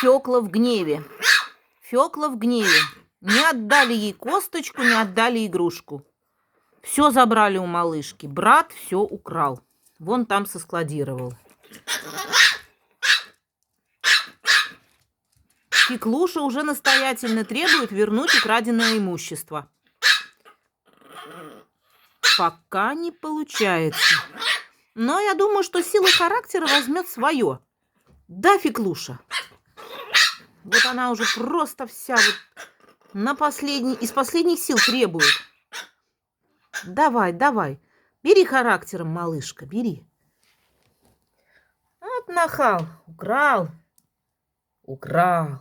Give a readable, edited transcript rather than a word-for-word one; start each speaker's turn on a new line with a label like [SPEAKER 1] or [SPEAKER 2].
[SPEAKER 1] Фёкла в гневе. Фёкла в гневе. Не отдали ей косточку, не отдали игрушку. Все забрали у малышки. Брат все украл. Вон там соскладировал. Феклуша уже настоятельно требует вернуть украденное имущество. Пока не получается. Но я думаю, что сила характера возьмет свое. Да, Феклуша? Вот она уже просто вся вот из последних сил требует. Давай, давай. Бери характером, малышка, бери. Вот нахал. Украл. Украл.